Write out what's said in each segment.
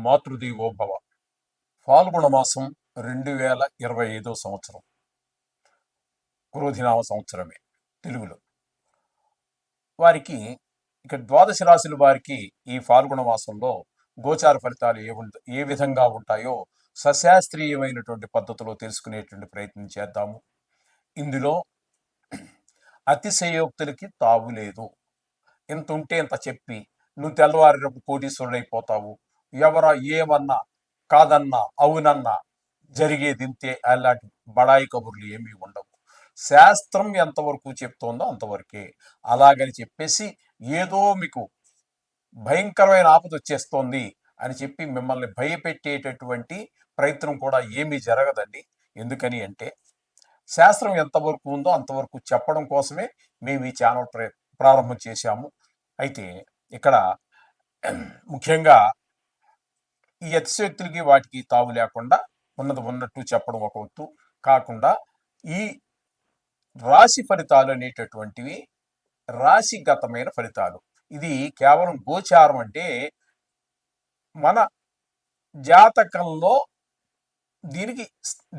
మాతృదేవోభవ. ఫాల్గుణ మాసం 2025 సంవత్సరం, క్రోధినామ సంవత్సరమే తెలుగులో. వారికి ఇక ద్వాదశ రాశుల వారికి ఈ ఫాల్గుణ మాసంలో గోచార ఫలితాలు ఏ విధంగా ఉంటాయో సశాస్త్రీయమైనటువంటి పద్ధతిలో తెలుసుకునేటువంటి ప్రయత్నం చేద్దాము. ఇందులో అతిశయోక్తులకి తావు లేదు. ఇంత ఉంటే ఇంత చెప్పి నువ్వు తెల్లవారినప్పుడు కోటీశ్వరుడైపోతావు, ఎవరా ఏమన్నా కాదన్నా అవునన్నా జరిగేది ఇంతే, అలాంటి బడాయి కబుర్లు ఏమీ ఉండవు. శాస్త్రం ఎంతవరకు చెప్తోందో అంతవరకే. అలాగని చెప్పేసి ఏదో మీకు భయంకరమైన ఆపద వచ్చేస్తోంది అని చెప్పి మిమ్మల్ని భయపెట్టేటటువంటి ప్రయత్నం కూడా ఏమీ జరగదండి. ఎందుకని అంటే శాస్త్రం ఎంతవరకు ఉందో అంతవరకు చెప్పడం కోసమే మేము ఈ ఛానల్ ప్రారంభం చేశాము. అయితే ఇక్కడ ముఖ్యంగా ఈ అతిశయోక్తులకి వాటికి తావు లేకుండా ఉన్నది ఉన్నట్టు చెప్పడం ఒక వంతు కాకుండా, ఈ రాశి ఫలితాలు అనేటటువంటివి రాశిగతమైన ఫలితాలు. ఇది కేవలం గోచారం అంటే మన జాతకంలో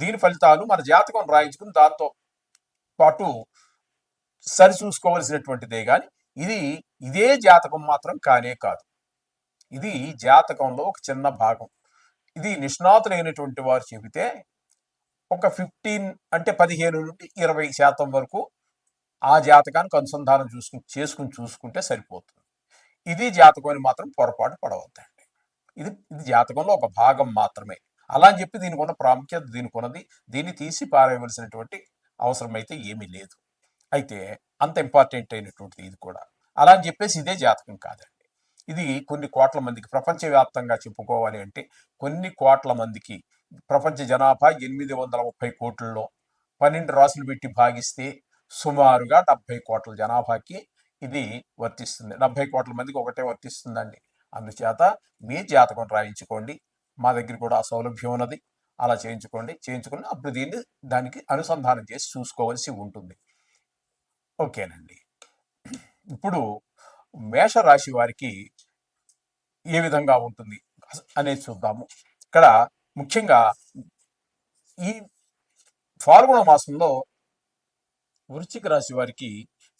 దీని ఫలితాలు మన జాతకం రాయించుకుని దాంతో పాటు సరి చూసుకోవలసినటువంటిదే కానీ ఇదే జాతకం మాత్రం కానే కాదు. ఇది జాతకంలో ఒక చిన్న భాగం. ఇది నిష్ణాతులైనటువంటి వారు చెబితే ఒక 15 నుండి 20% వరకు ఆ జాతకానికి అనుసంధానం చూసుకుంటే సరిపోతుంది. ఇది జాతకం అని మాత్రం పొరపాటు పడవద్దండి. ఇది జాతకంలో ఒక భాగం మాత్రమే. అలా అని చెప్పి దీనికి ఉన్న ప్రాముఖ్యత దీన్ని తీసి పారేయవలసినటువంటి అవసరం అయితే ఏమీ లేదు. అయితే అంత ఇంపార్టెంట్ అయినటువంటిది ఇది కూడా. అలా అని చెప్పేసి ఇదే జాతకం కాదండి. ఇది కొన్ని కోట్ల మందికి, ప్రపంచవ్యాప్తంగా చెప్పుకోవాలి అంటే కొన్ని కోట్ల మందికి, ప్రపంచ జనాభా 830 కోట్లలో 12 రాసులు పెట్టి భాగిస్తే సుమారుగా 70 కోట్ల జనాభాకి ఇది వర్తిస్తుంది. 70 కోట్ల మందికి ఒకటే వర్తిస్తుందండి. అందుచేత మీ జాతకం రాయించుకోండి. మా దగ్గర కూడా ఆ సౌలభ్యం ఉన్నది. అలా చేయించుకుని అప్పుడు దానికి అనుసంధానం చేసి చూసుకోవాల్సి ఉంటుంది. ఓకేనండి. ఇప్పుడు మేషరాశి వారికి ఏ విధంగా ఉంటుంది అనేది చూద్దాము. ఇక్కడ ముఖ్యంగా ఈ ఫాల్గుణ మాసంలో వృశ్చిక రాశి వారికి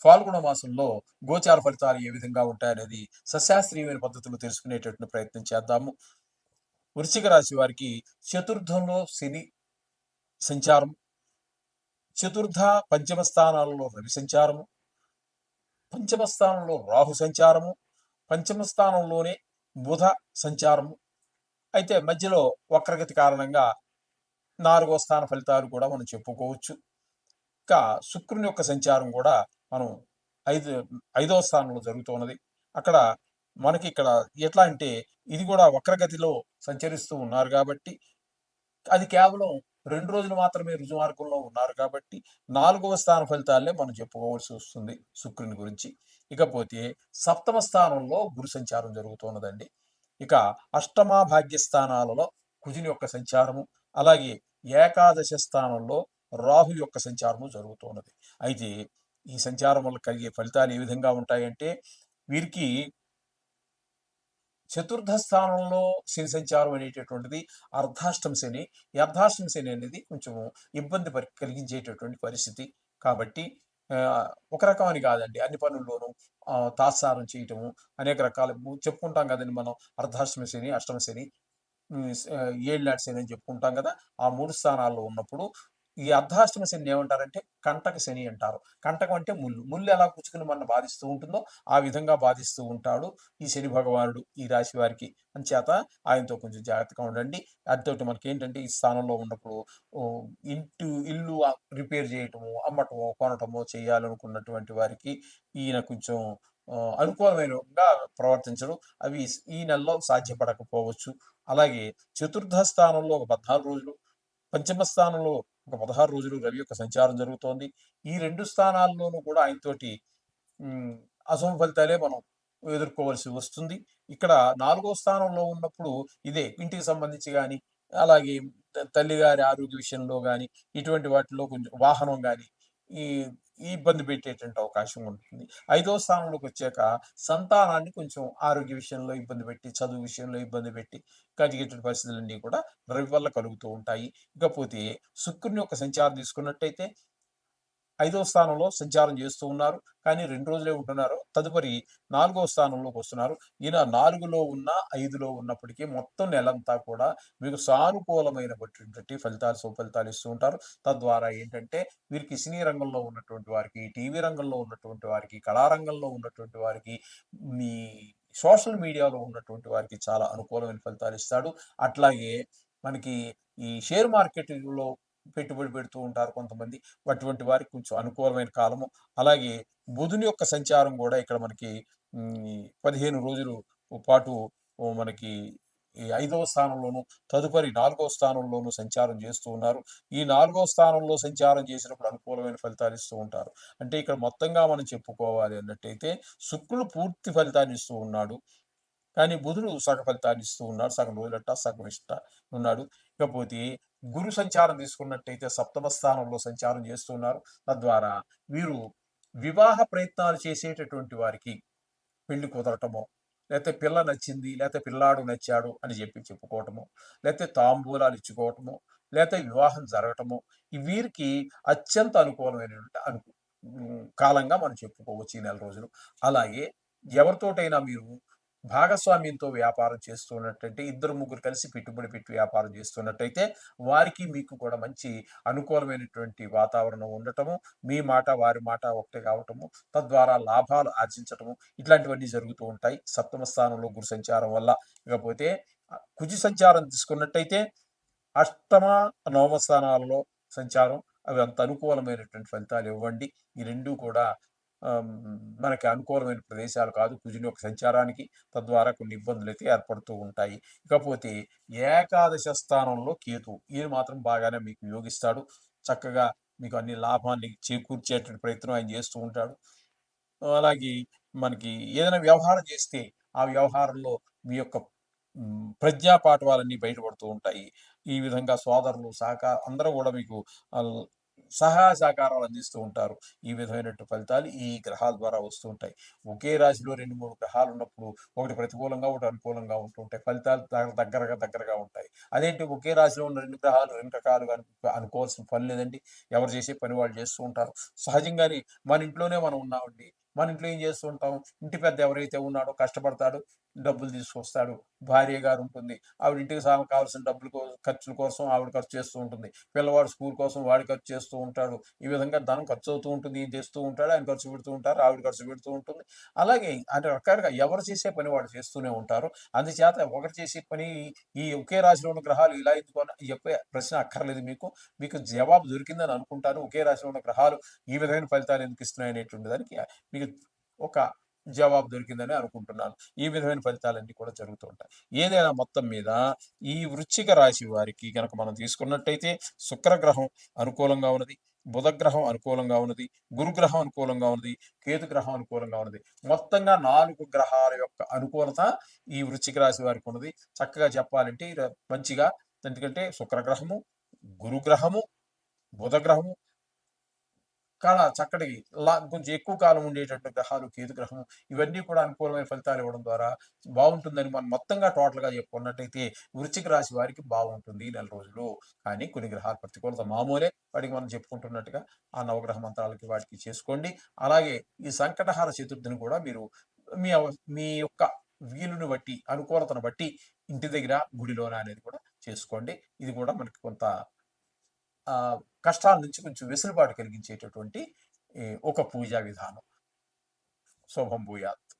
ఫాల్గుణ మాసంలో గోచార ఫలితాలు ఏ విధంగా ఉంటాయనేది సశాస్త్రీయమైన పద్ధతిలో తెలుసుకునేటటువంటి ప్రయత్నం చేద్దాము. వృశ్చిక రాశి వారికి చతుర్థంలో శని సంచారం, చతుర్థ పంచమ స్థానాలలో రవి సంచారము, పంచమ స్థానంలో రాహు సంచారము, పంచమ స్థానంలోనే బుధ సంచారము. అయితే మధ్యలో వక్రగతి కారణంగా 4వ స్థాన ఫలితాలు కూడా మనం చెప్పుకోవచ్చు. ఇంకా శుక్రుని యొక్క సంచారం కూడా మనం 5వ స్థానంలో జరుగుతున్నది. అక్కడ మనకి ఇక్కడ ఎట్లా అంటే ఇది కూడా వక్రగతిలో సంచరిస్తూ ఉన్నారు కాబట్టి, అది కేవలం 2 రోజులు మాత్రమే రుజుమార్గంలో ఉన్నారు కాబట్టి 4వ స్థాన ఫలితాలనే మనం చెప్పుకోవాల్సి వస్తుంది శుక్రుని గురించి. ఇకపోతే 7వ స్థానంలో గురు సంచారం జరుగుతున్నదండి. ఇక అష్టమ భాగ్య స్థానాలలో కుజుని యొక్క సంచారము, అలాగే ఏకాదశ స్థానంలో రాహు యొక్క సంచారము జరుగుతున్నది. అయితే ఈ సంచారం వల్ల కలిగే ఫలితాలు ఏ విధంగా ఉంటాయంటే, వీరికి చతుర్థ స్థానంలో శని సంచారం అనేటటువంటిది అర్ధాష్టమ శని. ఈ అర్ధాష్టమ శని అనేది కొంచెం ఇబ్బంది కలిగించేటటువంటి పరిస్థితి. కాబట్టి ఒక రకమని కాదండి, అన్ని పనుల్లోనూ తాత్సారం చేయటము, అనేక రకాలు చెప్పుకుంటాం కదండి మనం. అర్ధాష్టమ శని, అష్టమ శని, ఏళ్ళనాటి శని అని చెప్పుకుంటాం కదా. ఆ 3 స్థానాల్లో ఉన్నప్పుడు ఈ అర్ధాష్టమ శని ఏమంటారంటే కంటక శని అంటారు. కంటకం అంటే ముళ్ళు ఎలా పుచ్చుకుని మన బాధిస్తూ ఉంటుందో ఆ విధంగా బాధిస్తూ ఉంటాడు ఈ శని భగవానుడు ఈ రాశి వారికి. అంచేత ఆయనతో కొంచెం జాగ్రత్తగా ఉండండి. అదితోటి మనకి ఏంటంటే ఈ స్థానంలో ఉన్నప్పుడు ఇల్లు రిపేర్ చేయటము, అమ్మటమో కొనటమో చేయాలనుకున్నటువంటి వారికి ఈయన కొంచెం అనుకూలమైనగా ప్రవర్తించడం అవి ఈ నెలలో సాధ్యపడకపోవచ్చు. అలాగే చతుర్థ స్థానంలో ఒక 14 రోజులు, పంచమ స్థానంలో ఒక 16 రోజులు రవి యొక్క సంచారం జరుగుతోంది. ఈ 2 స్థానాల్లోనూ కూడా ఆయనతోటి అశుభ ఫలితాలే మనం ఎదుర్కోవాల్సి వస్తుంది. ఇక్కడ 4వ స్థానంలో ఉన్నప్పుడు ఇదే ఇంటికి సంబంధించి కానీ, అలాగే తల్లిగారి ఆరోగ్య విషయంలో కానీ, ఇటువంటి వాటిలో కొంచెం వాహనం కానీ, ఈ ఇబ్బంది పెట్టేటువంటి అవకాశం ఉంటుంది. ఐదో స్థానంలోకి వచ్చాక సంతానాన్ని కొంచెం ఆరోగ్య విషయంలో ఇబ్బంది పెట్టి, చదువు విషయంలో ఇబ్బంది పెట్టి, కలిగేటువంటి పరిస్థితులన్నీ కూడా రవి వల్ల కలుగుతూ ఉంటాయి. ఇకపోతే శుక్రుని యొక్క సంచారం తీసుకున్నట్టయితే ఐదో స్థానంలో సంచారం చేస్తూ ఉన్నారు. కానీ 2 రోజులే ఉంటున్నారు. తదుపరి 4గో స్థానంలోకి వస్తున్నారు. ఈయన 4లో ఉన్నా, 5లో ఉన్నప్పటికీ మొత్తం నెలంతా కూడా మీకు సానుకూలమైనటువంటి ఫలితాలు, సుఫలితాలు ఇస్తూ ఉంటారు. తద్వారా ఏంటంటే వీరికి సినీ రంగంలో ఉన్నటువంటి వారికి, టీవీ రంగంలో ఉన్నటువంటి వారికి, కళారంగంలో ఉన్నటువంటి వారికి, మీ సోషల్ మీడియాలో ఉన్నటువంటి వారికి చాలా అనుకూలమైన ఫలితాలు ఇస్తాడు. అట్లాగే మనకి ఈ షేర్ మార్కెట్‌లో పెట్టుబడి పెడుతూ ఉంటారు కొంతమంది. అటువంటి వారికి కొంచెం అనుకూలమైన కాలము. అలాగే బుధుని యొక్క సంచారం గూడా ఇక్కడ మనకి 15 రోజులు పాటు మనకి ఈ 5వ స్థానంలోను, తదుపరి 4గో స్థానంలోను సంచారం చేస్తూ ఉన్నారు. ఈ 4గో స్థానంలో సంచారం చేసినప్పుడు అనుకూలమైన ఫలితాలు ఇస్తూ ఉంటారు. అంటే ఇక్కడ మొత్తంగా మనం చెప్పుకోవాలి అన్నట్టయితే శుక్రుడు పూర్తి ఫలితాన్ని ఇస్తూ ఉన్నాడు. కానీ బుధుడు సగ ఫలితాన్ని ఇస్తూ ఉన్నాడు. సగం రోజులట్ట, సగం ఉన్నాడు. ఇకపోతే గురు సంచారం తీసుకున్నట్టయితే సప్తమ స్థానంలో సంచారం చేస్తున్నారు. తద్వారా వీరు వివాహ ప్రయత్నాలు చేసేటటువంటి వారికి పెళ్లి కుదరటమో, లేతే పిల్ల నచ్చింది, లేతే పిల్లాడు నచ్చాడు అని చెప్పుకోవటమో, లేతే తాంబూలాలు ఇచ్చుకోవటమో, లేతే వివాహం జరగటమో, వీరికి అత్యంత అనుకూలమైనటువంటి కాలంగా మనం చెప్పుకోవచ్చు ఈ నెల రోజులు. అలాగే ఎవరితోటైనా మీరు భాగస్వామ్యంతో వ్యాపారం చేస్తున్నట్టయితే, ఇద్దరు, ముగ్గురు కలిసి పెట్టుబడి పెట్టి వ్యాపారం చేస్తున్నట్టయితే, వారికి మీకు కూడా మంచి అనుకూలమైనటువంటి వాతావరణం ఉండటము, మీ మాట, వారి మాట ఒకటే కావటము, తద్వారా లాభాలు ఆర్జించటము, ఇట్లాంటివన్నీ జరుగుతూ ఉంటాయి. సప్తమ స్థానంలో గురు సంచారం వల్ల. ఇకపోతే కుజి సంచారం తీసుకున్నట్టయితే, అష్టమ, నవమ స్థానాలలో సంచారం అవి అంత అనుకూలమైనటువంటి ఫలితాలు ఇవ్వండి. ఈ 2 కూడా ఆహ్, మనకి అనుకూలమైన ప్రదేశాలు కాదు కుజుని యొక్క సంచారానికి. తద్వారా కొన్ని ఇబ్బందులైతే ఏర్పడుతూ ఉంటాయి. ఇకపోతే ఏకాదశ స్థానంలో కేతువు. ఈయన మాత్రం బాగానే మీకు యోగిస్తాడు. చక్కగా మీకు అన్ని లాభాన్ని చేకూర్చేటువంటి ప్రయత్నం ఆయన చేస్తూ ఉంటాడు. అలాగే మనకి ఏదైనా వ్యవహారం చేస్తే, ఆ వ్యవహారంలో మీ యొక్క ప్రజ్ఞా పాటవాలన్నీ బయటపడుతూ ఉంటాయి. ఈ విధంగా సోదరులు, అందరూ గూడా మీకు ఆల్ సహాయ సహకారాలు అందిస్తూ ఉంటారు. ఈ విధమైనటువంటి ఫలితాలు ఈ గ్రహాల ద్వారా వస్తూ ఉంటాయి. ఒకే రాశిలో 2, 3 గ్రహాలున్నప్పుడు ఒకటి ప్రతికూలంగా, ఒకటి అనుకూలంగా ఉంటూ ఉంటాయి. ఫలితాలు దగ్గరగా ఉంటాయి. అదేంటి ఒకే రాశిలో ఉన్న 2 గ్రహాలు 2 రకాలుగా అనుకోవాల్సిన పని లేదండి. ఎవరు చేసే పని వాళ్ళు చేస్తూ ఉంటారు. సహజంగానే మన ఇంట్లోనే మనం ఉన్నామండి. మన ఇంట్లో ఏం చేస్తూ ఉంటాం? ఇంటి పెద్ద ఎవరైతే ఉన్నాడో కష్టపడతాడు, డబ్బులు తీసుకొస్తాడు. భార్య గారు ఉంటుంది. ఆవిడ ఇంటికి కావాల్సిన డబ్బులు ఖర్చుల కోసం ఆవిడ ఖర్చు చేస్తూ ఉంటుంది. పిల్లవాడు స్కూల్ కోసం వాడు ఖర్చు చేస్తూ ఉంటాడు. ఈ విధంగా ధనం ఖర్చు అవుతూ ఉంటుంది. ఈయన తెస్తూ ఉంటాడు. ఆయన ఖర్చు పెడుతూ ఉంటారు. ఆవిడ ఖర్చు పెడుతూ ఉంటుంది. అలాగే అంటే రకాలుగా ఎవరు చేసే పని వాళ్ళు చేస్తూనే ఉంటారు. అందుచేత ఒకరు చేసే పని ఈ ఒకే రాశిలో ఉన్న గ్రహాలు ఇలా ఎందుకు అని చెప్పే ప్రశ్న అక్కర్లేదు మీకు. మీకు జవాబు దొరికిందని అనుకుంటాను. ఒకే రాశిలో ఉన్న గ్రహాలు ఈ విధమైన ఫలితాలు ఎందుకు ఇస్తున్నాయి అనేటువంటి దానికి మీకు ఒక జవాబు దొరికిందని అనుకుంటున్నాను. ఈ విధమైన ఫలితాలన్నీ కూడా జరుగుతూ ఉంటాయి. ఏదైనా మొత్తం మీద ఈ వృశ్చిక రాశి వారికి గనక మనం తీసుకున్నట్టయితే శుక్రగ్రహం అనుకూలంగా ఉన్నది. బుధగ్రహం అనుకూలంగా ఉన్నది. గురుగ్రహం అనుకూలంగా ఉన్నది. కేతు గ్రహం అనుకూలంగా ఉన్నది. మొత్తంగా 4 గ్రహాల యొక్క అనుకూలత ఈ వృశ్చిక రాశి వారికి ఉన్నది. చక్కగా చెప్పాలంటే మంచిగా ఎందుకంటే శుక్రగ్రహము, గురుగ్రహము, బుధగ్రహము చాలా చక్కటి కొంచెం ఎక్కువ కాలం ఉండేటట్టు గ్రహాలు కేతు గ్రహం ఇవన్నీ కూడా అనుకూలమైన ఫలితాలు ఇవ్వడం ద్వారా బాగుంటుందని మనం మొత్తంగా టోటల్‌గా చెప్పుకున్నట్టయితే వృశ్చిక రాశి వారికి బాగుంటుంది ఈ నెల రోజులు. కానీ కొన్ని గ్రహాల ప్రతికూలత మామూలే. వాటికి మనం చెప్పుకుంటున్నట్టుగా ఆ నవగ్రహ మంత్రాలకి వాటికి చేసుకోండి. అలాగే ఈ సంకటహార చతుర్థిని కూడా మీరు మీ యొక్క వీలుని బట్టి, అనుకూలతను బట్టి ఇంటి దగ్గర, గుడిలోన అనేది కూడా చేసుకోండి. ఇది కూడా మనకి కొంత కష్టాల నుంచి కొంచెం వెసులుబాటు కలిగించేటటువంటి ఒక పూజా విధానం. శుభం భూయాత్.